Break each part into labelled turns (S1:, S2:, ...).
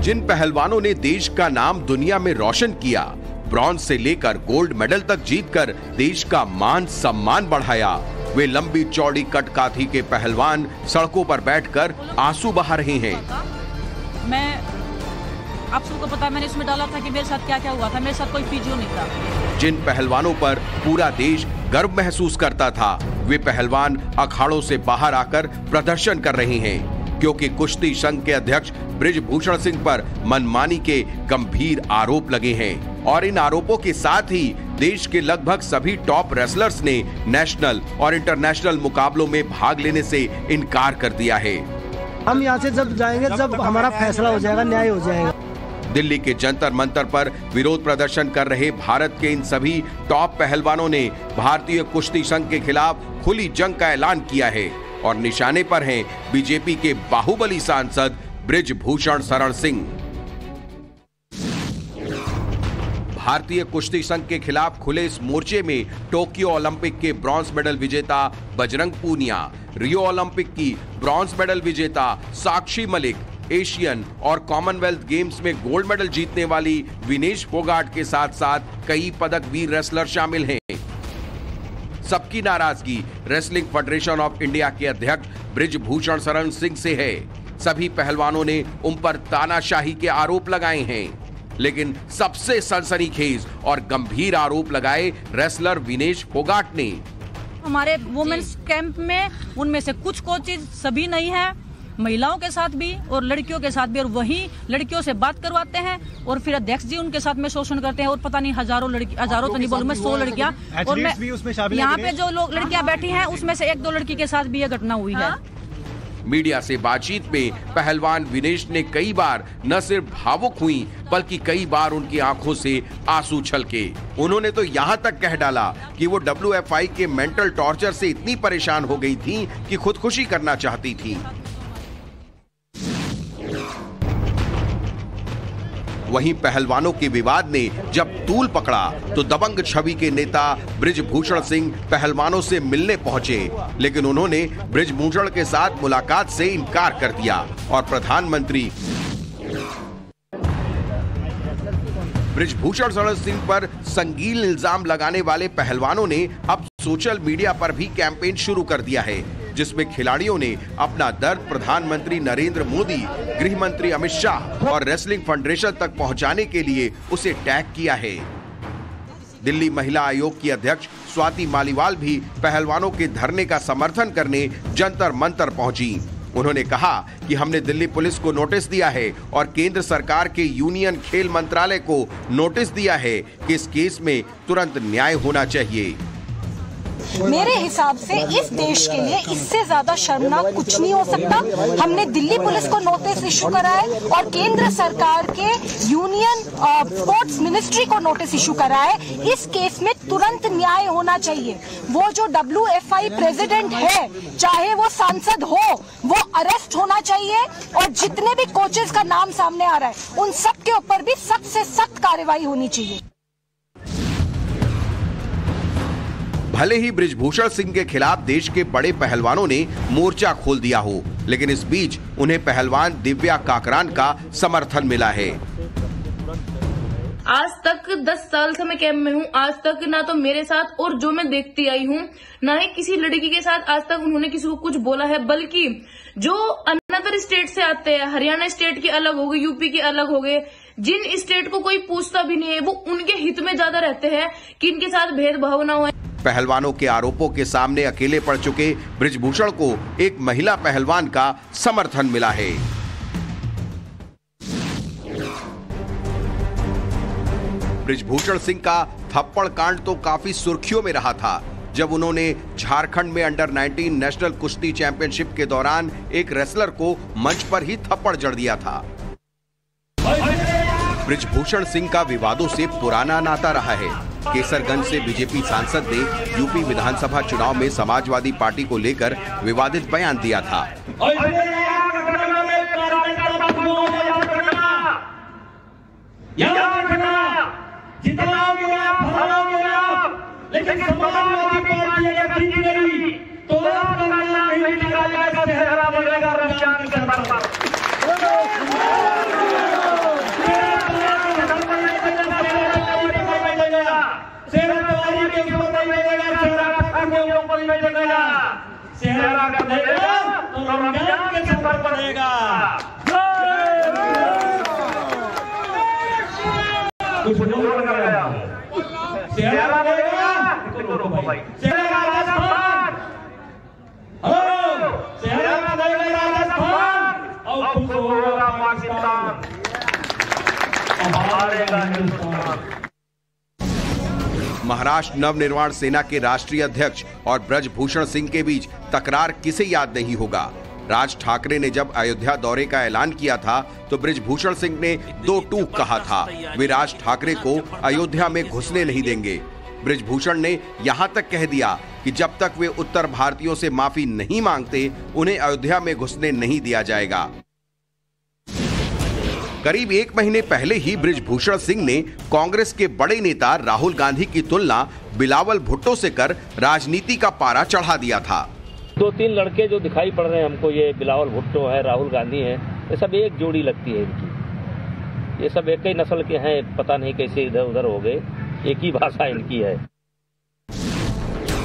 S1: जिन पहलवानों ने देश का नाम दुनिया में रोशन किया, ब्रॉन्ज से लेकर गोल्ड मेडल तक जीतकर देश का मान सम्मान बढ़ाया, वे लंबी चौड़ी कटकाठी के पहलवान सड़कों पर बैठकर आंसू बहा रहे हैं।
S2: मैं आप सबको पता, मैंने इसमें डाला था कि मेरे साथ क्या क्या हुआ था। मेरे साथ कोई फिजियो नहीं था।
S1: जिन पहलवानों पर पूरा देश गर्व महसूस करता था, वे पहलवान अखाड़ों से बाहर आकर प्रदर्शन कर रहे हैं, क्योंकि कुश्ती संघ के अध्यक्ष बृजभूषण सिंह पर मनमानी के गंभीर आरोप लगे हैं और इन आरोपों के साथ ही देश के लगभग सभी टॉप रेसलर्स ने नेशनल और इंटरनेशनल मुकाबलों में भाग लेने से इनकार कर दिया है।
S3: हम यहाँ से जब जाएंगे, जब हमारा फैसला हो जाएगा, न्याय हो जाएगा।
S1: दिल्ली के जंतर मंतर पर विरोध प्रदर्शन कर रहे भारत के इन सभी टॉप पहलवानों ने भारतीय कुश्ती संघ के खिलाफ खुली जंग का ऐलान किया है और निशाने पर हैं बीजेपी के बाहुबली सांसद बृजभूषण शरण सिंह। भारतीय कुश्ती संघ के खिलाफ खुले इस मोर्चे में टोक्यो ओलंपिक के ब्रॉन्ज मेडल विजेता बजरंग पूनिया, रियो ओलंपिक की ब्रॉन्ज मेडल विजेता साक्षी मलिक, एशियन और कॉमनवेल्थ गेम्स में गोल्ड मेडल जीतने वाली विनेश फोगाट के साथ साथ कई पदक वीर रेसलर शामिल हैं। सबकी नाराजगी रेसलिंग फेडरेशन ऑफ इंडिया के अध्यक्ष बृजभूषण शरण सिंह से है। सभी पहलवानों ने उन पर तानाशाही के आरोप लगाए हैं, लेकिन सबसे सनसनीखेज और गंभीर आरोप लगाए रेसलर विनेश फोगाट ने।
S2: हमारे वुमेन्स कैंप में उनमें से कुछ कोचेज सभी नहीं है, महिलाओं के साथ भी और लड़कियों के साथ भी, और वही लड़कियों से बात करवाते हैं और फिर अध्यक्ष जी उनके साथ में शोषण करते हैं और पता नहीं हजारों तो नहीं बोलूं मैं 100 लड़कियां, और मैं यहाँ पे जो लोग लड़कियां बैठी हैं उसमें से 1-2 लड़की के साथ भी यह घटना हुई है।
S1: मीडिया से बातचीत में पहलवान विनेश ने कई बार न सिर्फ भावुक हुई बल्कि कई बार उनकी आंखों से आंसू छलके। उन्होंने तो यहां तक कह डाला कि वो WFI के मेंटल टॉर्चर से इतनी परेशान हो गई थी कि खुदकुशी करना चाहती थी। वहीं पहलवानों के विवाद ने जब तूल पकड़ा तो दबंग छवि के नेता बृजभूषण सिंह पहलवानों से मिलने पहुंचे, लेकिन उन्होंने बृजभूषण के साथ मुलाकात से इनकार कर दिया और प्रधानमंत्री बृजभूषण शरण सिंह पर संगीन इल्जाम लगाने वाले पहलवानों ने अब सोशल मीडिया पर भी कैंपेन शुरू कर दिया है, जिसमें खिलाड़ियों ने अपना दर्द प्रधानमंत्री नरेंद्र मोदी, गृह मंत्री अमित शाह और रेसलिंग फेडरेशन तक पहुंचाने के लिए उसे टैग किया है। दिल्ली महिला आयोग की अध्यक्ष स्वाति मालीवाल भी पहलवानों के धरने का समर्थन करने जंतर मंतर पहुंची। उन्होंने कहा कि हमने दिल्ली पुलिस को नोटिस दिया है और केंद्र सरकार के यूनियन खेल मंत्रालय को नोटिस दिया है कि इस केस में तुरंत न्याय होना चाहिए।
S4: मेरे हिसाब से इस देश के लिए इससे ज्यादा शर्मनाक कुछ नहीं हो सकता। हमने दिल्ली पुलिस को नोटिस इशू करा है और केंद्र सरकार के यूनियन स्पोर्ट्स मिनिस्ट्री को नोटिस इशू करा है। इस केस में तुरंत न्याय होना चाहिए। वो जो WFI प्रेसिडेंट है, चाहे वो सांसद हो, वो अरेस्ट होना चाहिए और जितने भी कोचेस का नाम सामने आ रहा है उन सब के ऊपर भी सख्त से सख्त कार्रवाई होनी चाहिए।
S1: भले ही बृजभूषण सिंह के खिलाफ देश के बड़े पहलवानों ने मोर्चा खोल दिया हो, लेकिन इस बीच उन्हें पहलवान दिव्या काकरान का समर्थन मिला है।
S5: आज तक 10 साल से मैं कैंप में हूँ, आज तक ना तो मेरे साथ और जो मैं देखती आई हूँ ना ही किसी लड़की के साथ आज तक उन्होंने किसी को कुछ बोला है, बल्कि जो अनदर स्टेट से आते हैं, हरियाणा स्टेट के अलग हो गए, यूपी के अलग हो गए, जिन स्टेट को कोई पूछता भी नहीं है, वो उनके हित में ज्यादा रहते हैं कि इनके साथ भेदभाव ना हो।
S1: पहलवानों के आरोपों के सामने अकेले पड़ चुके बृजभूषण को एक महिला पहलवान का समर्थन मिला है। बृजभूषण सिंह का थप्पड़ कांड तो काफी सुर्खियों में रहा था, जब उन्होंने झारखंड में अंडर-19 नेशनल कुश्ती चैंपियनशिप के दौरान एक रेसलर को मंच पर ही थप्पड़ जड़ दिया था। बृजभूषण सिंह का विवादों से पुराना नाता रहा है। केसरगंज से बीजेपी सांसद ने यूपी विधानसभा चुनाव में समाजवादी पार्टी को लेकर विवादित बयान दिया था।
S6: लेकिन समाजवादी पार्टी अगर जीत गई तो आपका नाम नहीं निकालेगा, चेहरा बदलेगा रमजान के अंदर। के ऊपर नहीं बैठेगा, सेहरा के ऊपर नहीं बैठेगा, सेहरा का बैठेगा तो रमजान के ऊपर पड़ेगा। कुछ बोल कर गया सेहरा बैठेगा तो रोको भाई, सेहरा राजस्थान, हेलो सेहरा बैठेगा राजस्थान और खुश होगा पाकिस्तान, हारेगा हिंदुस्तान।
S1: महाराष्ट्र नवनिर्माण सेना के राष्ट्रीय अध्यक्ष और ब्रजभूषण सिंह के बीच तकरार किसे याद नहीं होगा। राज ठाकरे ने जब अयोध्या दौरे का ऐलान किया था तो ब्रजभूषण सिंह ने दो टूक कहा था, वे राज ठाकरे को अयोध्या में घुसने नहीं देंगे। ब्रजभूषण ने यहां तक कह दिया कि जब तक वे उत्तर भारतीयों से माफी नहीं मांगते उन्हें अयोध्या में घुसने नहीं दिया जाएगा। करीब एक महीने पहले ही ब्रजभूषण सिंह ने कांग्रेस के बड़े नेता राहुल गांधी की तुलना बिलावल भुट्टो से कर राजनीति का पारा चढ़ा दिया था।
S7: दो तीन लड़के जो दिखाई पड़ रहे हैं हमको, ये बिलावल भुट्टो है, राहुल गांधी है, ये सब एक जोड़ी लगती है इनकी। ये सब एक ही नस्ल के हैं, पता नहीं कैसे इधर उधर हो गए, एक ही भाषा इनकी है।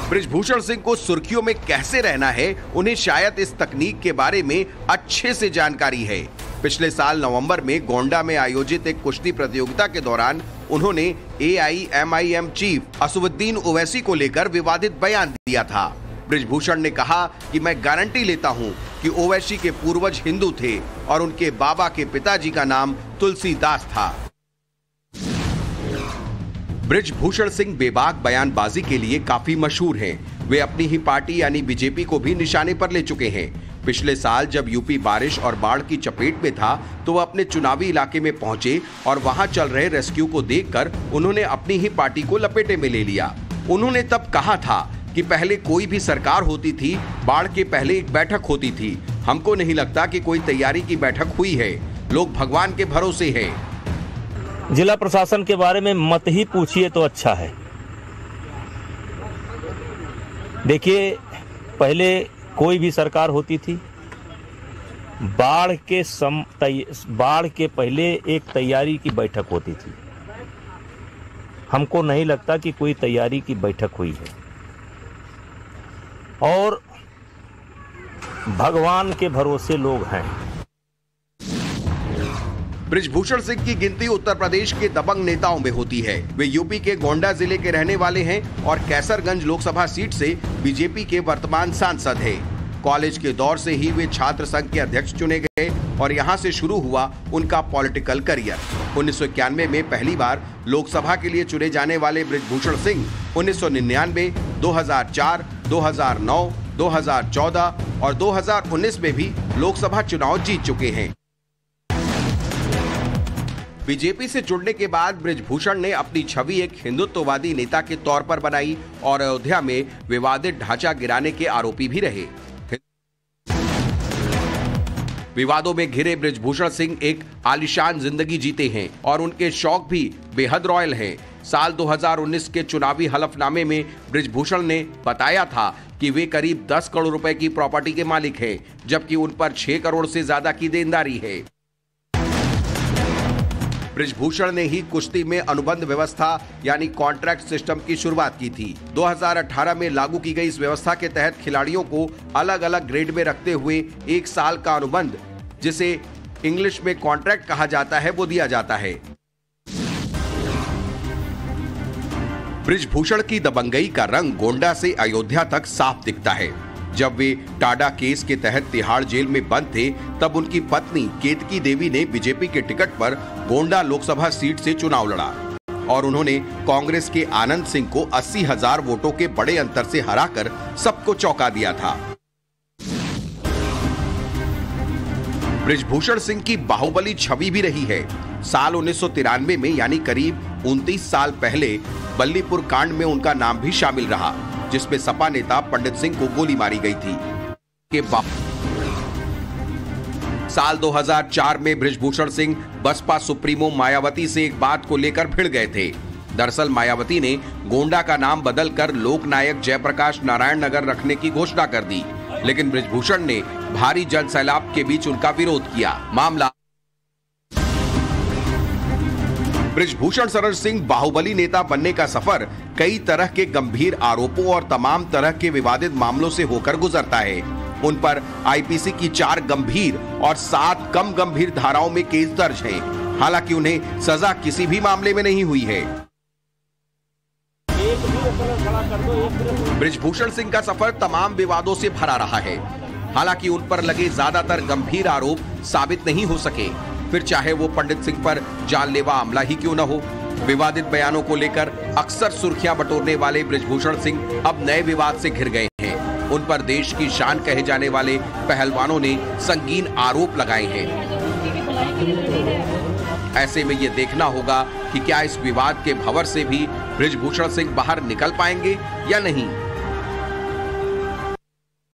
S1: ब्रजभूषण सिंह को सुर्खियों में कैसे रहना है, उन्हें शायद इस तकनीक के बारे में अच्छे से जानकारी है। पिछले साल नवंबर में गोंडा में आयोजित एक कुश्ती प्रतियोगिता के दौरान उन्होंने AIMIM चीफ असुद्दीन ओवैसी को लेकर विवादित बयान दिया था। ब्रजभूषण ने कहा कि मैं गारंटी लेता हूं कि ओवैसी के पूर्वज हिंदू थे और उनके बाबा के पिताजी का नाम तुलसीदास था। ब्रजभूषण सिंह बेबाक बयानबाजी के लिए काफी मशहूर हैं। वे अपनी ही पार्टी यानी बीजेपी को भी निशाने पर ले चुके हैं। पिछले साल जब यूपी बारिश और बाढ़ की चपेट में था तो वह अपने चुनावी इलाके में पहुंचे और वहां चल रहे रेस्क्यू को देखकर उन्होंने अपनी ही पार्टी को लपेटे में ले लिया। उन्होंने तब कहा था कि पहले कोई भी सरकार होती थी, बाढ़ के पहले एक बैठक होती थी। हमको नहीं लगता कि कोई तैयारी की बैठक हुई है, लोग भगवान के भरोसे हैं।
S7: जिला प्रशासन के बारे में मत ही पूछिए तो अच्छा है। देखिए, पहले कोई भी सरकार होती थी, बाढ़ के पहले एक तैयारी की बैठक होती थी। हमको नहीं लगता कि कोई तैयारी की बैठक हुई है और भगवान के भरोसे लोग हैं।
S1: ब्रजभूषण सिंह की गिनती उत्तर प्रदेश के दबंग नेताओं में होती है। वे यूपी के गोंडा जिले के रहने वाले हैं और कैसरगंज लोकसभा सीट से बीजेपी के वर्तमान सांसद हैं। कॉलेज के दौर से ही वे छात्र संघ के अध्यक्ष चुने गए और यहां से शुरू हुआ उनका पॉलिटिकल करियर। 1991 में पहली बार लोकसभा के लिए चुने जाने वाले ब्रजभूषण सिंह 1999, 2004, 2009, 2014 और 2019 में भी लोकसभा चुनाव जीत चुके हैं। बीजेपी से जुड़ने के बाद ब्रजभूषण ने अपनी छवि एक हिंदुत्ववादी नेता के तौर पर बनाई और अयोध्या में विवादित ढांचा गिराने के आरोपी भी रहे। विवादों में घिरे ब्रजभूषण सिंह एक आलीशान जिंदगी जीते हैं और उनके शौक भी बेहद रॉयल हैं। साल 2019 के चुनावी हलफनामे में ब्रजभूषण ने बताया था कि वे करीब 10 करोड़ रुपए की प्रॉपर्टी के मालिक हैं, जबकि उन पर 6 करोड़ से ज्यादा की देनदारी है। ब्रजभूषण ने ही कुश्ती में अनुबंध व्यवस्था यानी कॉन्ट्रैक्ट सिस्टम की शुरुआत की थी। 2018 में लागू की गई इस व्यवस्था के तहत खिलाड़ियों को अलग अलग ग्रेड में रखते हुए 1 साल का अनुबंध, जिसे इंग्लिश में कॉन्ट्रैक्ट कहा जाता है, वो दिया जाता है। ब्रजभूषण की दबंगई का रंग गोंडा से अयोध्या तक साफ दिखता है। जब वे टाडा केस के तहत तिहाड़ जेल में बंद थे, तब उनकी पत्नी केतकी देवी ने बीजेपी के टिकट पर गोंडा लोकसभा सीट से चुनाव लड़ा और उन्होंने कांग्रेस के आनंद सिंह को 80,000 वोटों के बड़े अंतर से हराकर सबको चौंका दिया था। ब्रजभूषण सिंह की बाहुबली छवि भी रही है। साल 1993 में यानी करीब 29 साल पहले बल्लीपुर कांड में उनका नाम भी शामिल रहा, जिसमें सपा नेता पंडित सिंह को गोली मारी गई थी। साल 2004 में ब्रजभूषण सिंह बसपा सुप्रीमो मायावती से एक बात को लेकर भिड़ गए थे। दरअसल मायावती ने गोंडा का नाम बदलकर लोकनायक जयप्रकाश नारायण नगर रखने की घोषणा कर दी, लेकिन ब्रजभूषण ने भारी जन सैलाब के बीच उनका विरोध किया। मामला बृजभूषण शरण सिंह बाहुबली नेता बनने का सफर कई तरह के गंभीर आरोपों और तमाम तरह के विवादित मामलों से होकर गुजरता है। उन पर आईपीसी की 4 गंभीर और 7 कम गंभीर धाराओं में केस दर्ज है। हालांकि उन्हें सजा किसी भी मामले में नहीं हुई है। बृजभूषण सिंह का सफर तमाम विवादों से भरा रहा है। हालांकि उन पर लगे ज्यादातर गंभीर आरोप साबित नहीं हो सके, फिर चाहे वो पंडित सिंह पर जानलेवा हमला ही क्यों न हो। विवादित बयानों को लेकर अक्सर सुर्खियां बटोरने वाले बृजभूषण सिंह अब नए विवाद से घिर गए हैं। उन पर देश की शान कहे जाने वाले पहलवानों ने संगीन आरोप लगाए हैं। ऐसे में ये देखना होगा कि क्या इस विवाद के भंवर से भी बृजभूषण सिंह बाहर निकल पाएंगे या नहीं।